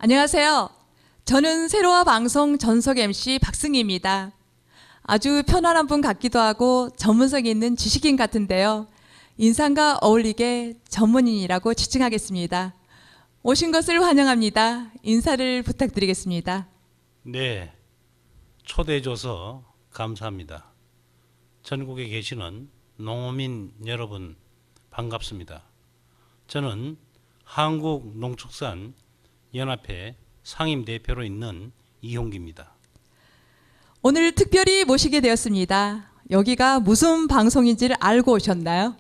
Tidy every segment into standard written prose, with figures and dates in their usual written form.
안녕하세요. 저는 세로와 방송 전속 MC 박승희입니다. 아주 편안한 분 같기도 하고 전문성 있는 지식인 같은데요. 인상과 어울리게 전문인이라고 지칭하겠습니다. 오신 것을 환영합니다. 인사를 부탁드리겠습니다. 네, 초대해줘서 감사합니다. 전국에 계시는 농어민 여러분 반갑습니다. 저는 한국농축산연합회 상임대표로 있는 이홍기입니다. 오늘 특별히 모시게 되었습니다. 여기가 무슨 방송인지를 알고 오셨나요?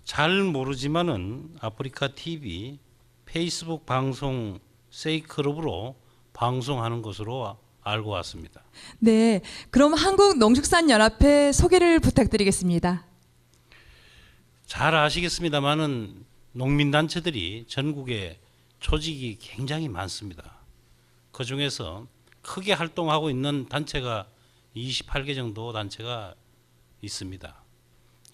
잘 모르지만은 아프리카 TV 페이스북 방송 세이클럽으로 방송하는 것으로 알고 왔습니다. 네, 그럼 한국농축산연합회 소개를 부탁드리겠습니다. 잘 아시겠습니다만은 농민단체들이 전국에 조직이 굉장히 많습니다. 그 중에서 크게 활동하고 있는 단체가 28개 정도 단체가 있습니다.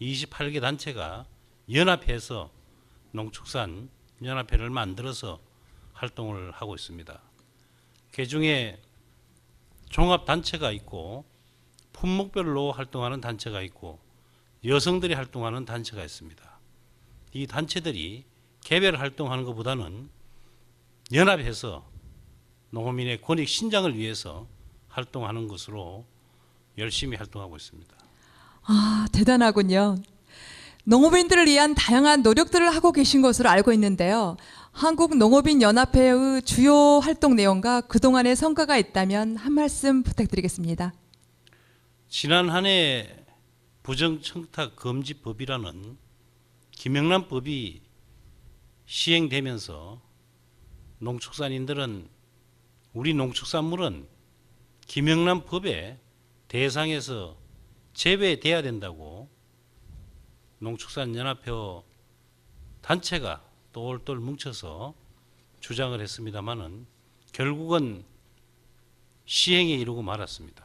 28개 단체가 연합해서 농축산 연합회를 만들어서 활동을 하고 있습니다. 그 중에 종합단체가 있고 품목별로 활동하는 단체가 있고 여성들이 활동하는 단체가 있습니다. 이 단체들이 개별 활동하는 것보다는 연합해서 농민의 권익 신장을 위해서 활동하는 것으로 열심히 활동하고 있습니다. 아, 대단하군요. 농업인들을 위한 다양한 노력들을 하고 계신 것으로 알고 있는데요. 한국농업인연합회의 주요 활동 내용과 그동안의 성과가 있다면 한 말씀 부탁드리겠습니다. 지난 한 해 부정청탁금지법이라는 김영란법이 시행되면서 농축산인들은 우리 농축산물은 김영란법의 대상에서 제외돼야 된다고 농축산연합회 단체가 똘똘 뭉쳐서 주장을 했습니다마는 결국은 시행에 이르고 말았습니다.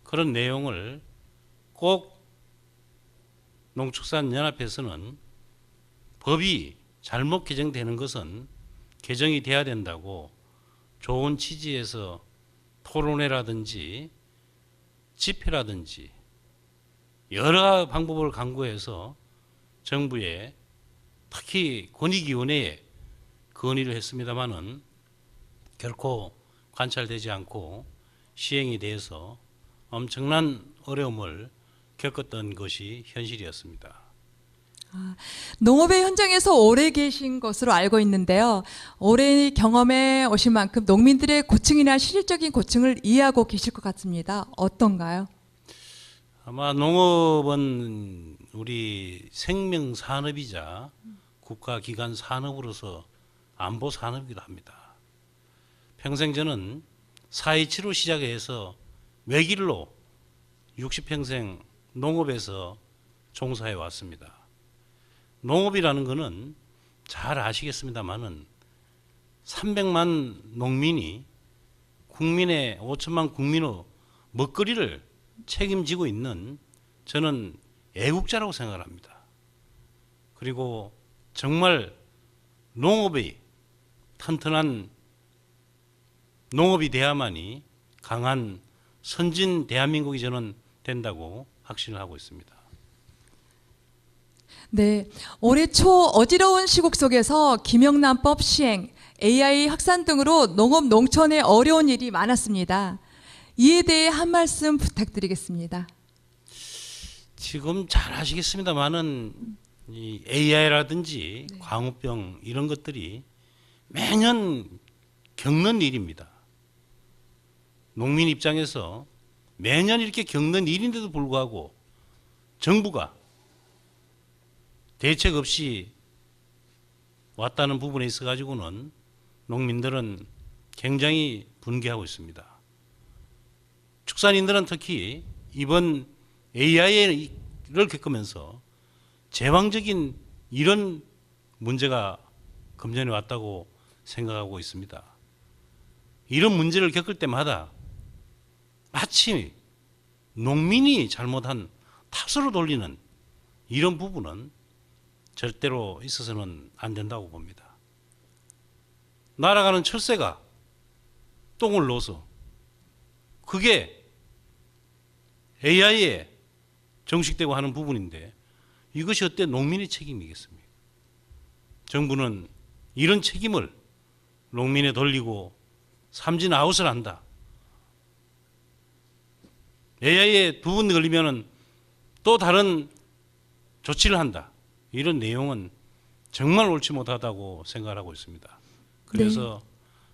그런 내용을 꼭 농축산연합회에서는 법이 잘못 개정되는 것은 개정이 돼야 된다고 좋은 취지에서 토론회라든지 집회라든지 여러 방법을 강구해서 정부에 특히 권익위원회에 건의를 했습니다마는 결코 관찰되지 않고 시행이 돼서 엄청난 어려움을 겪었던 것이 현실이었습니다. 농업의 현장에서 오래 계신 것으로 알고 있는데요. 오래 경험해 오신 만큼 농민들의 고충이나 실질적인 고충을 이해하고 계실 것 같습니다. 어떤가요? 아마 농업은 우리 생명 산업이자 국가기관 산업으로서 안보 산업이기도 합니다. 평생 저는 4.27로 시작해서 외길로 60평생 농업에서 종사해 왔습니다. 농업이라는 것은 잘 아시겠습니다만은 300만 농민이 국민의 5천만 국민의 먹거리를 책임지고 있는 저는 애국자라고 생각을 합니다. 그리고 정말 농업이 튼튼한 농업이 돼야만이 강한 선진 대한민국이 저는 된다고 확신을 하고 있습니다. 네, 올해 초 어지러운 시국 속에서 김영란법 시행, AI 확산 등으로 농업 농촌에 어려운 일이 많았습니다. 이에 대해 한 말씀 부탁드리겠습니다. 지금 잘 아시겠습니다만은 이 AI라든지 광우병 이런 것들이 매년 겪는 일입니다. 농민 입장에서 매년 이렇게 겪는 일인데도 불구하고 정부가 대책 없이 왔다는 부분에 있어 가지고는 농민들은 굉장히 분개하고 있습니다. 축산인들은 특히 이번 AI를 겪으면서 제왕적인 이런 문제가 금년에 왔다고 생각하고 있습니다. 이런 문제를 겪을 때마다 마치 농민이 잘못한 탓으로 돌리는 이런 부분은 절대로 있어서는 안 된다고 봅니다. 날아가는 철새가 똥을 넣어서 그게 AI에 정식되고 하는 부분인데 이것이 어때 농민의 책임이겠습니까? 정부는 이런 책임을 농민에 돌리고 삼진 아웃을 한다. AI에 두 번 걸리면은 또 다른 조치를 한다. 이런 내용은 정말 옳지 못하다고 생각하고 있습니다. 그래서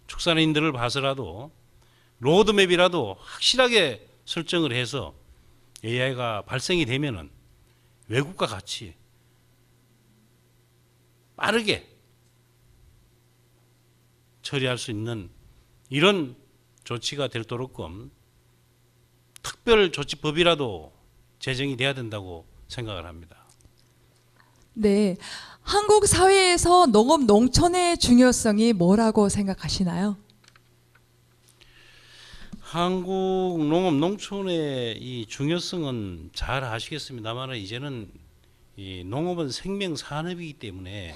축산인들을 봐서라도 로드맵이라도 확실하게 설정을 해서 AI가 발생이 되면은 외국과 같이 빠르게 처리할 수 있는 이런 조치가 되도록끔 특별 조치법이라도 제정이 돼야 된다고 생각을 합니다. 네. 한국 사회에서 농업 농촌의 중요성이 뭐라고 생각하시나요? 한국 농업 농촌의 이 중요성은 잘 아시겠습니다만 이제는 이 농업은 생명 산업이기 때문에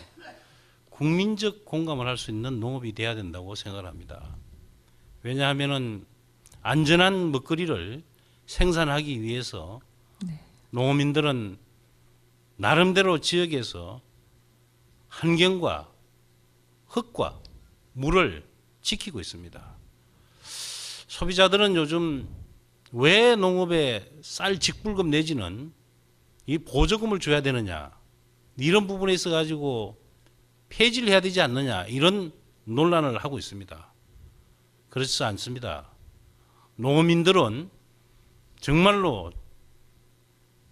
국민적 공감을 할 수 있는 농업이 돼야 된다고 생각을 합니다. 왜냐하면은 안전한 먹거리를 생산하기 위해서 농민들은 나름대로 지역에서 환경과 흙과 물을 지키고 있습니다. 소비자들은 요즘 왜 농업에 쌀 직불금 내지는 이 보조금을 줘야 되느냐 이런 부분에 있어 가지고 폐지를 해야 되지 않느냐 이런 논란을 하고 있습니다. 그렇지 않습니다. 농민들은 정말로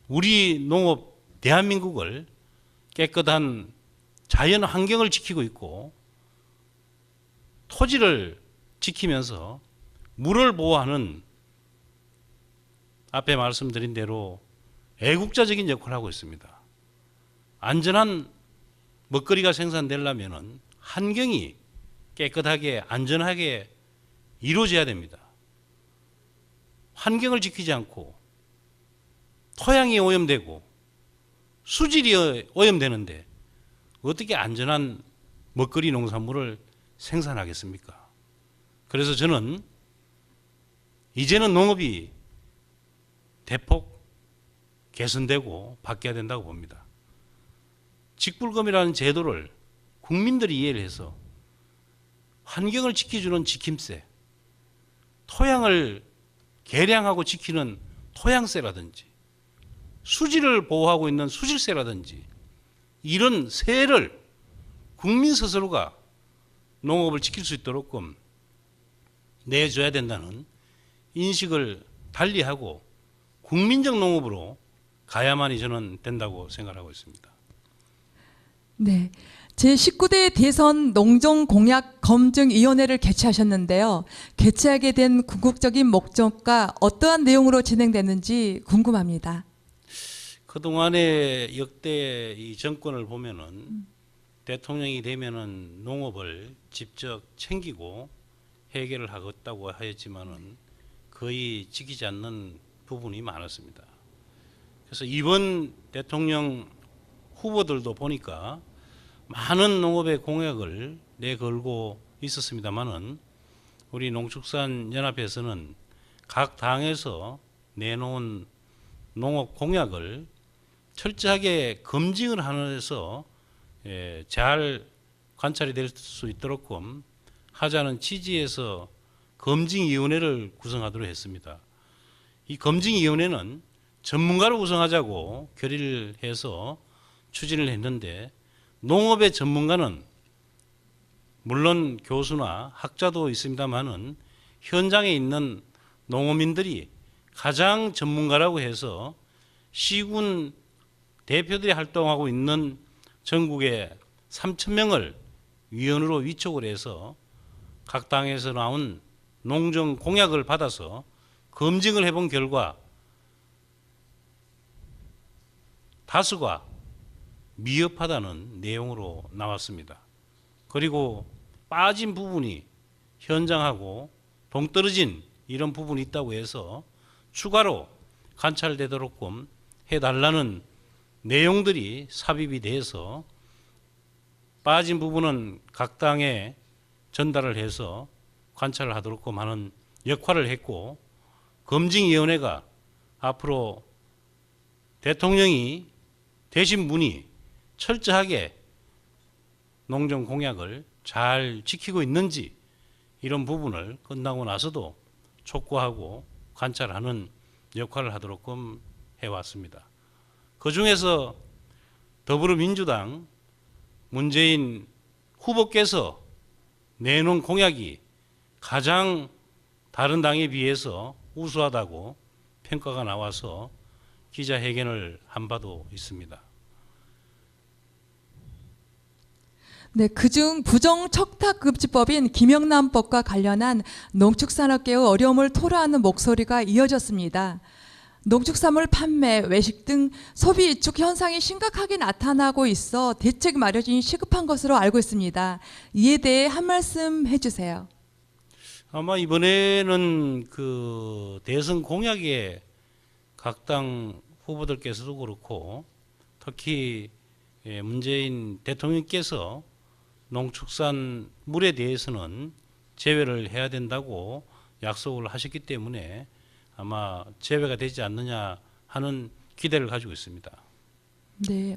우리 농업 대한민국을 깨끗한 자연 환경을 지키고 있고 토지를 지키면서 물을 보호하는 앞에 말씀드린 대로 애국자적인 역할을 하고 있습니다. 안전한 먹거리가 생산되려면 환경이 깨끗하게 안전하게 이루어져야 됩니다. 환경을 지키지 않고 토양이 오염되고 수질이 오염되는데 어떻게 안전한 먹거리 농산물을 생산하겠습니까? 그래서 저는 이제는 농업이 대폭 개선되고 바뀌어야 된다고 봅니다. 직불금이라는 제도를 국민들이 이해를 해서 환경을 지켜주는 지킴세, 토양을 개량하고 지키는 토양세라든지 수질을 보호하고 있는 수질세라든지 이런 세를 국민 스스로가 농업을 지킬 수 있도록끔 내줘야 된다는 인식을 달리하고 국민적 농업으로 가야만이 저는 된다고 생각하고 있습니다. 네. 제19대 대선 농정공약검증위원회를 개최하셨는데요. 개최하게 된 궁극적인 목적과 어떠한 내용으로 진행됐는지 궁금합니다. 그동안의 역대 이 정권을 보면은 대통령이 되면은 농업을 직접 챙기고 해결을 하겠다고 하였지만은 거의 지키지 않는 부분이 많았습니다. 그래서 이번 대통령 후보들도 보니까 많은 농업의 공약을 내걸고 있었습니다만은 우리 농축산연합에서는 각 당에서 내놓은 농업 공약을 철저하게 검증을 하면서 잘 관찰이 될 수 있도록끔 하자는 취지에서 검증위원회를 구성하도록 했습니다. 이 검증위원회는 전문가를 구성하자고 결의를 해서 추진을 했는데 농업의 전문가는 물론 교수나 학자도 있습니다만은 현장에 있는 농어민들이 가장 전문가라고 해서 시군 대표들이 활동하고 있는 전국에 3,000명을 위원으로 위촉을 해서 각 당에서 나온 농정 공약을 받아서 검증을 해본 결과 다수가 미흡하다는 내용으로 나왔습니다. 그리고 빠진 부분이 현장하고 동떨어진 이런 부분이 있다고 해서 추가로 관찰되도록끔 해달라는 내용들이 삽입이 돼서 빠진 부분은 각 당의 전달을 해서 관찰을 하도록 하는 역할을 했고, 검증위원회가 앞으로 대통령이 되신 분이 철저하게 농정 공약을 잘 지키고 있는지 이런 부분을 끝나고 나서도 촉구하고 관찰하는 역할을 하도록 해왔습니다. 그 중에서 더불어민주당 문재인 후보께서 내놓은 공약이 가장 다른 당에 비해서 우수하다고 평가가 나와서 기자회견을 한 바도 있습니다. 네, 그중 부정척탁금지법인 김영란법과 관련한 농축산업계의 어려움을 토로하는 목소리가 이어졌습니다. 농축산물 판매, 외식 등 소비 위축 현상이 심각하게 나타나고 있어 대책 마련이 시급한 것으로 알고 있습니다. 이에 대해 한 말씀 해주세요. 아마 이번에는 그 대선 공약에 각 당 후보들께서도 그렇고 특히 문재인 대통령께서 농축산물에 대해서는 제외를 해야 된다고 약속을 하셨기 때문에 아마 제외가 되지 않느냐 하는 기대를 가지고 있습니다. 네,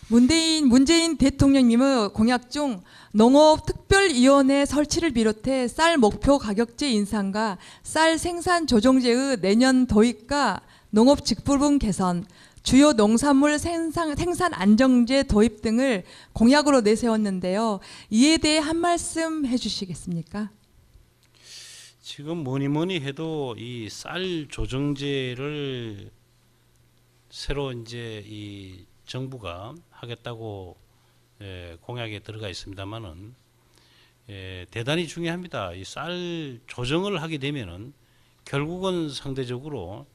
문재인 대통령님의 공약 중 농업특별위원회 설치를 비롯해 쌀 목표 가격제 인상과 쌀 생산 조정제의 내년 도입과 농업 직불금 개선, 주요 농산물 생산 안정제 도입 등을 공약으로 내세웠는데요. 이에 대해 한 말씀 해주시겠습니까? 지금 뭐니 해도 이 쌀 조정제를 새로 이제 이 정부가 하겠다고 공약에 들어가 있습니다만은 대단히 중요합니다. 이 쌀 조정을 하게 되면은 결국은 상대적으로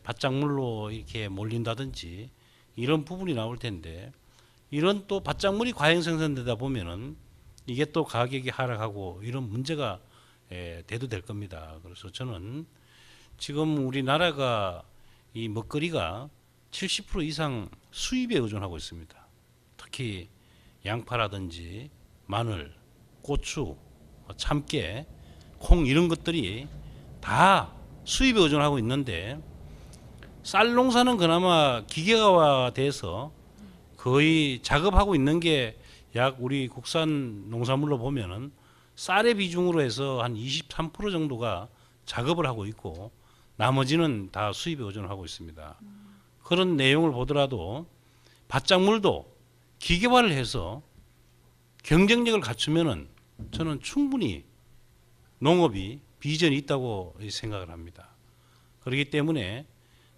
밭작물로 이렇게 몰린다든지 이런 부분이 나올 텐데, 이런 또 밭작물이 과잉 생산되다 보면은 이게 또 가격이 하락하고 이런 문제가 돼도 될 겁니다. 그래서 저는 지금 우리나라가 이 먹거리가 70% 이상 수입에 의존하고 있습니다. 특히 양파라든지 마늘, 고추, 참깨, 콩 이런 것들이 다 수입에 의존하고 있는데, 쌀 농사는 그나마 기계화돼서 거의 작업하고 있는 게 약 우리 국산 농산물로 보면은 쌀의 비중으로 해서 한 23% 정도가 작업을 하고 있고 나머지는 다 수입에 의존하고 있습니다. 그런 내용을 보더라도 밭작물도 기계화를 해서 경쟁력을 갖추면은 저는 충분히 농업이 비전이 있다고 생각을 합니다. 그렇기 때문에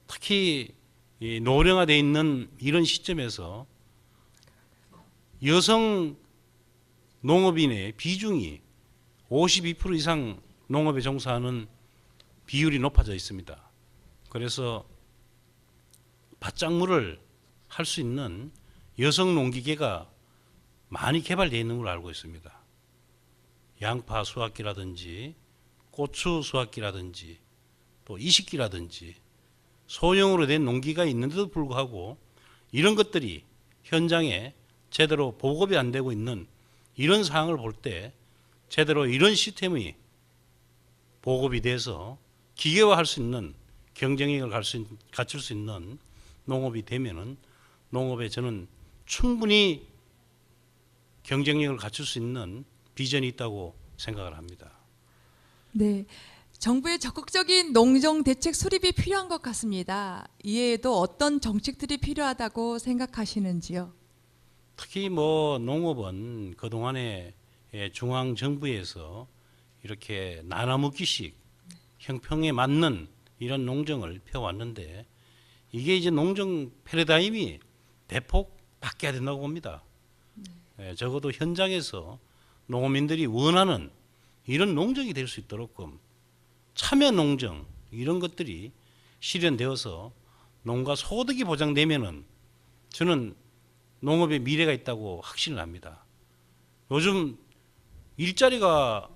특히 이 노령화되어 있는 이런 시점에서 여성 농업인의 비중이 52% 이상 농업에 종사하는 비율이 높아져 있습니다. 그래서 밭작물을 할 수 있는 여성 농기계가 많이 개발되어 있는 걸로 알고 있습니다. 양파 수확기라든지 고추 수확기라든지 또 이식기라든지 소형으로 된 농기가 있는데도 불구하고 이런 것들이 현장에 제대로 보급이 안 되고 있는 이런 상황을 볼 때 제대로 이런 시스템이 보급이 돼서 기계화할 수 있는 경쟁력을 갖출 수 있는 농업이 되면은 농업에 저는 충분히 경쟁력을 갖출 수 있는 비전이 있다고 생각을 합니다. 네, 정부의 적극적인 농정 대책 수립이 필요한 것 같습니다. 이외에도 어떤 정책들이 필요하다고 생각하시는지요? 특히 뭐 농업은 그동안에 중앙 정부에서 이렇게 나눠먹기식 형평에 맞는 이런 농정을 펴왔는데, 이게 이제 농정 패러다임이 대폭 바뀌어야 된다고 봅니다. 적어도 현장에서 농민들이 원하는 이런 농정이 될 수 있도록 참여 농정 이런 것들이 실현되어서 농가 소득이 보장되면은 저는 농업에 미래가 있다고 확신을 합니다. 요즘 일자리가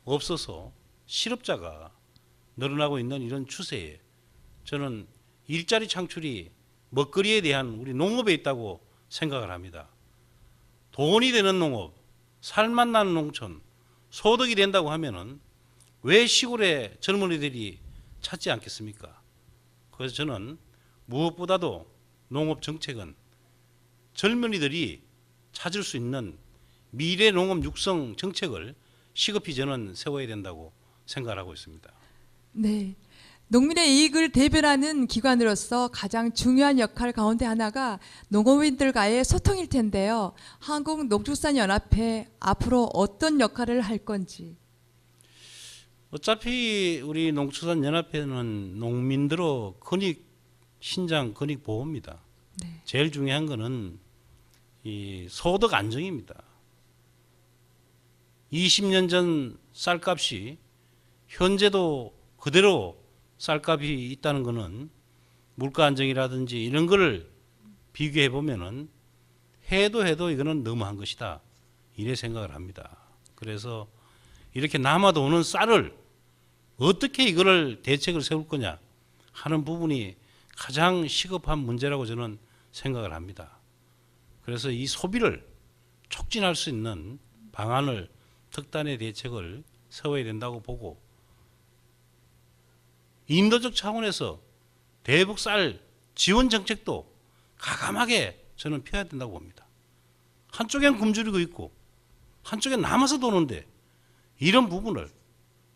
없어서 실업자가 늘어나고 있는 이런 추세에 저는 일자리 창출이 먹거리에 대한 우리 농업에 있다고 생각을 합니다. 돈이 되는 농업, 살맛나는 농촌, 소득이 된다고 하면은 왜 시골의 젊은이들이 찾지 않겠습니까? 그래서 저는 무엇보다도 농업 정책은 젊은이들이 찾을 수 있는 미래 농업 육성 정책을 시급히 저는 세워야 된다고 생각하고 있습니다. 네. 농민의 이익을 대변하는 기관으로서 가장 중요한 역할 가운데 하나가 농업인들과의 소통일 텐데요. 한국농축산연합회 앞으로 어떤 역할을 할 건지. 어차피 우리 농축산연합회는 농민들의 신장 근익 보호입니다. 네. 제일 중요한 거는 이 소득 안정입니다. 20년 전 쌀값이 현재도 그대로 쌀값이 있다는 것은 물가 안정이라든지 이런 거를 비교해 보면은 해도 이거는 너무한 것이다. 이래 생각을 합니다. 그래서 이렇게 남아도 오는 쌀을 어떻게 이거를 대책을 세울 거냐 하는 부분이 가장 시급한 문제라고 저는 생각을 합니다. 그래서 이 소비를 촉진할 수 있는 방안을 특단의 대책을 세워야 된다고 보고 인도적 차원에서 대북 쌀 지원 정책도 가감하게 저는 펴야 된다고 봅니다. 한쪽엔 굶주리고 있고 한쪽엔 남아서 도는데 이런 부분을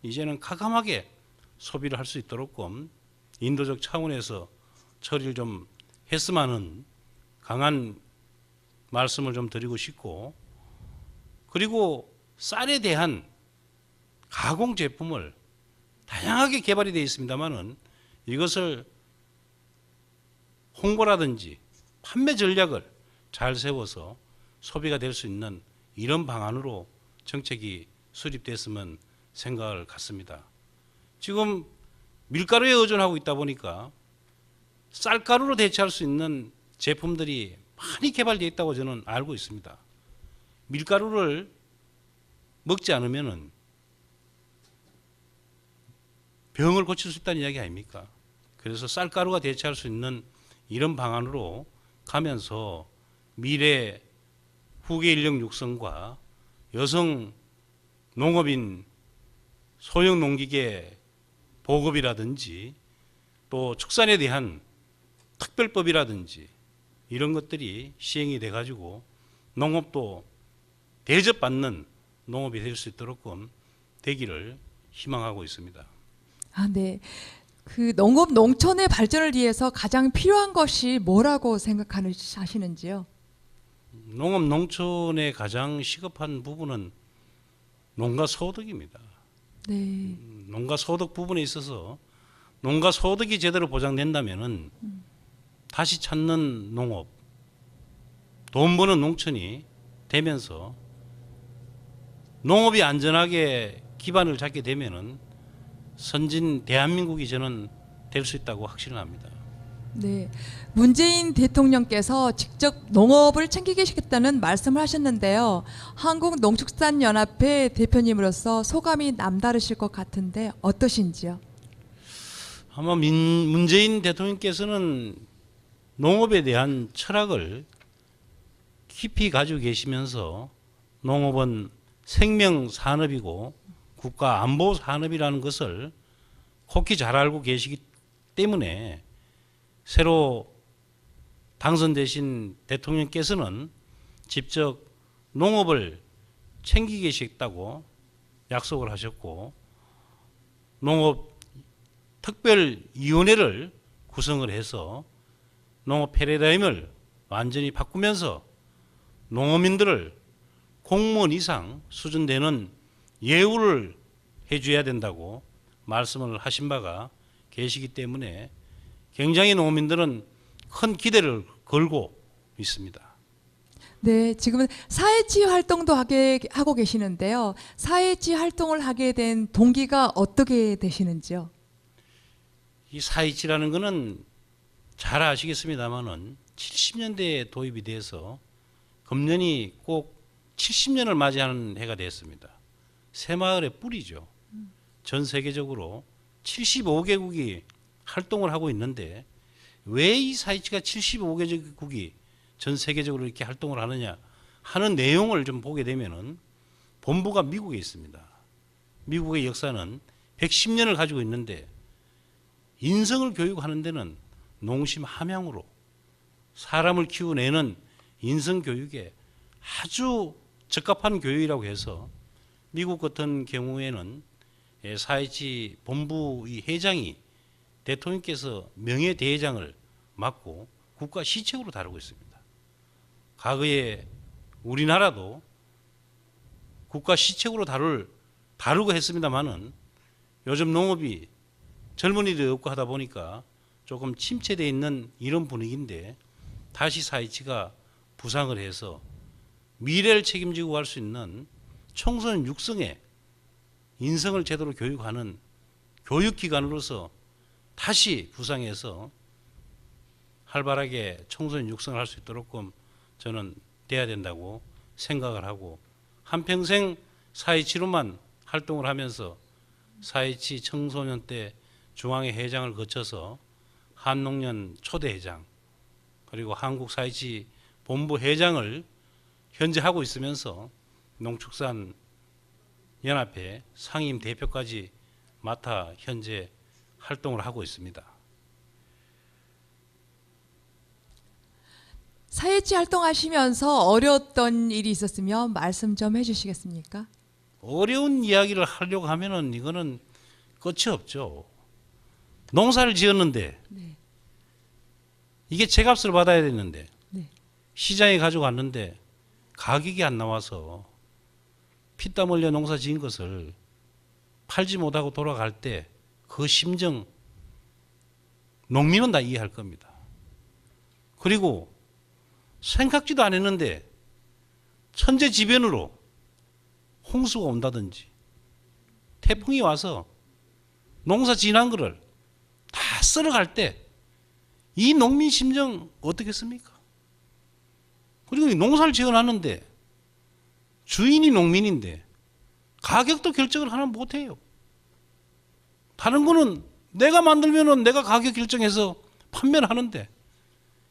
이제는 가감하게 소비를 할 수 있도록끔 인도적 차원에서 처리를 좀 했으면 하는 강한 말씀을 좀 드리고 싶고, 그리고 쌀에 대한 가공 제품을 다양하게 개발이 되어 있습니다만은 이것을 홍보라든지 판매 전략을 잘 세워서 소비가 될 수 있는 이런 방안으로 정책이 수립됐으면 생각을 갖습니다. 지금 밀가루에 의존하고 있다 보니까 쌀가루로 대체할 수 있는 제품들이 많이 개발되어 있다고 저는 알고 있습니다. 밀가루를 먹지 않으면은 병을 고칠 수 있다는 이야기 아닙니까? 그래서 쌀가루가 대체할 수 있는 이런 방안으로 가면서 미래 후계 인력 육성과 여성 농업인 소형 농기계 보급이라든지 또 축산에 대한 특별법이라든지 이런 것들이 시행이 돼가지고 농업도 대접받는 농업이 될 수 있도록 되기를 희망하고 있습니다. 아, 네. 그 농업 농촌의 발전을 위해서 가장 필요한 것이 뭐라고 생각하시는지요? 농업 농촌의 가장 시급한 부분은 농가 소득입니다. 네. 농가 소득 부분에 있어서 농가 소득이 제대로 보장된다면은 다시 찾는 농업, 돈 버는 농촌이 되면서 농업이 안전하게 기반을 잡게 되면은 선진 대한민국이 저는 될 수 있다고 확신을 합니다. 네. 문재인 대통령께서 직접 농업을 챙기겠다는 말씀을 하셨는데요. 한국농축산연합회 대표님으로서 소감이 남다르실 것 같은데 어떠신지요? 아마 문재인 대통령께서는 농업에 대한 철학을 깊이 가지고 계시면서 농업은 생명 산업이고 국가 안보 산업이라는 것을 혹히 잘 알고 계시기 때문에 새로 당선되신 대통령께서는 직접 농업을 챙기겠다고 약속을 하셨고 농업 특별위원회를 구성을 해서 농업 패러다임을 완전히 바꾸면서 농어민들을 공무원 이상 수준 되는 예우를 해줘야 된다고 말씀을 하신 바가 계시기 때문에 굉장히 농민들은 큰 기대를 걸고 있습니다. 네, 지금은 사회치 활동도 하고 계시는데요. 사회치 활동을 하게 된 동기가 어떻게 되시는지요? 이 사이치라는 것은 잘 아시겠습니다만은 70년대에 도입이 돼서 금년이 꼭 70년을 맞이하는 해가 됐습니다. 새마을의 뿌리죠. 전 세계적으로 75개국이 활동을 하고 있는데 왜 이 사이치가 75개국이 전 세계적으로 이렇게 활동을 하느냐 하는 내용을 좀 보게 되면은 본부가 미국에 있습니다. 미국의 역사는 110년을 가지고 있는데 인성을 교육하는 데는 농심 함양으로 사람을 키워내는 인성 교육에 아주 적합한 교육이라고 해서 미국 같은 경우에는 4.27 본부 이 회장이 대통령께서 명예대회장을 맡고 국가 시책으로 다루고 있습니다. 과거에 우리나라도 국가 시책으로 다루고 했습니다마는 요즘 농업이 젊은이들이 없고 하다 보니까 조금 침체되어 있는 이런 분위기인데 다시 4.27가 부상을 해서 미래를 책임지고 갈 수 있는 청소년 육성에 인성을 제대로 교육하는 교육기관으로서 다시 부상해서 활발하게 청소년 육성을 할 수 있도록 저는 돼야 된다고 생각을 하고 한평생 4.27로만 활동을 하면서 4.27 청소년 때 중앙회 회장을 거쳐서 한농련 초대회장 그리고 한국 4.27 본부 회장을 현재 하고 있으면서 농축산 연합회 상임 대표까지 맡아 현재 활동을 하고 있습니다. 4.27 활동하시면서 어려웠던 일이 있었으면 말씀 좀 해주시겠습니까? 어려운 이야기를 하려고 하면은 이거는 끝이 없죠. 농사를 지었는데 네. 이게 제값을 받아야 되는데 네. 시장에 가지고 갔는데 가격이 안 나와서 피땀 흘려 농사 지은 것을 팔지 못하고 돌아갈 때 그 심정 농민은 다 이해할 겁니다. 그리고 생각지도 안 했는데 천재지변으로 홍수가 온다든지 태풍이 와서 농사 지난 거를 다 쓸어갈 때 이 농민 심정 어떻겠습니까? 그리고 농사를 지어놨는데 주인이 농민인데 가격도 결정을 하나 못해요. 다른 거는 내가 만들면은 내가 가격 결정해서 판매를 하는데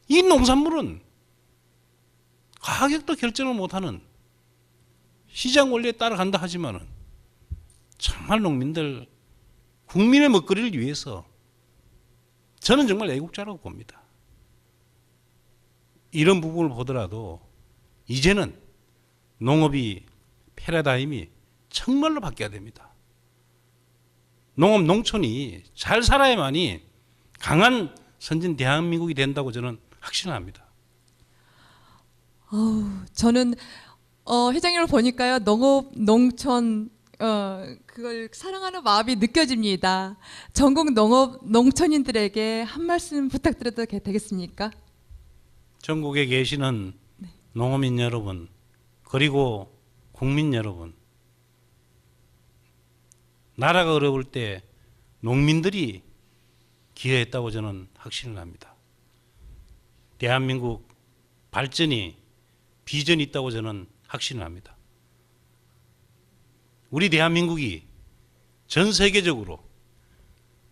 이 농산물은 가격도 결정을 못하는 시장 원리에 따라간다 하지만은 정말 농민들 국민의 먹거리를 위해서 저는 정말 애국자라고 봅니다. 이런 부분을 보더라도 이제는 농업이 패러다임이 정말로 바뀌어야 됩니다. 농업 농촌이 잘 살아야만이 강한 선진 대한민국이 된다고 저는 확신합니다. 저는 회장님을 보니까요 농업 농촌 그걸 사랑하는 마음이 느껴집니다. 전국 농업 농촌인들에게 한 말씀 부탁드려도 되겠습니까? 전국에 계시는 농어민 여러분 그리고 국민 여러분, 나라가 어려울 때 농민들이 기여했다고 저는 확신을 합니다. 대한민국 발전이 비전이 있다고 저는 확신을 합니다. 우리 대한민국이 전 세계적으로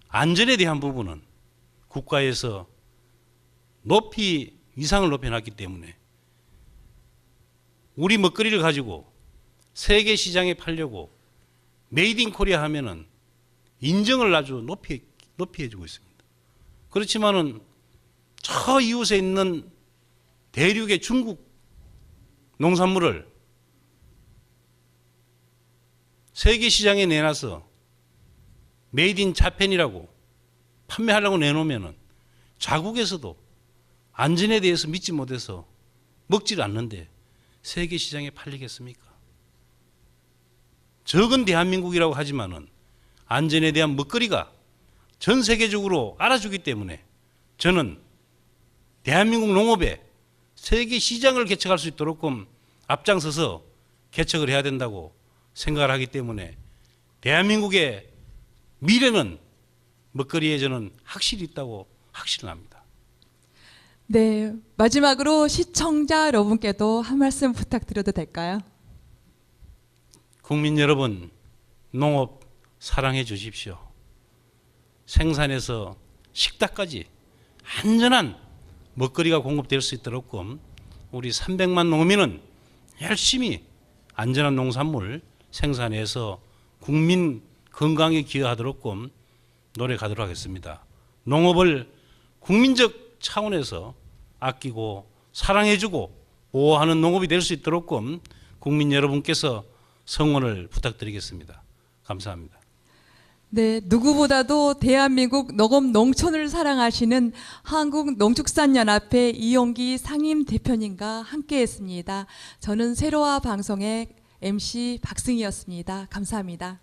안전에 대한 부분은 국가에서 높이 위상을 높여놨기 때문에 우리 먹거리를 가지고 세계 시장에 팔려고 메이드 인 코리아 하면은 인정을 아주 높이 해주고 있습니다. 그렇지만은 저 이웃에 있는 대륙의 중국 농산물을 세계 시장에 내놔서 메이드 인 자펜이라고 판매하려고 내놓으면은 자국에서도 안전에 대해서 믿지 못해서 먹지를 않는데 세계 시장에 팔리겠습니까? 적은 대한민국이라고 하지만은 안전에 대한 먹거리가 전 세계적으로 알아주기 때문에 저는 대한민국 농업에 세계 시장을 개척할 수 있도록 앞장서서 개척을 해야 된다고 생각을 하기 때문에 대한민국의 미래는 먹거리에 저는 확실히 있다고 확신을 합니다. 네, 마지막으로 시청자 여러분께도 한 말씀 부탁드려도 될까요? 국민 여러분, 농업 사랑해 주십시오. 생산에서 식탁까지 안전한 먹거리가 공급될 수 있도록 우리 300만 농민은 열심히 안전한 농산물 생산해서 국민 건강에 기여하도록끔 노력하도록 하겠습니다. 농업을 국민적 차원에서 아끼고 사랑해주고 보호하는 농업이 될 수 있도록끔 국민 여러분께서 성원을 부탁드리겠습니다. 감사합니다. 네, 누구보다도 대한민국 농업 농촌을 사랑하시는 한국농축산연합회 이용기 상임 대표님과 함께했습니다. 저는 세로와 방송의 MC 박승희였습니다. 감사합니다.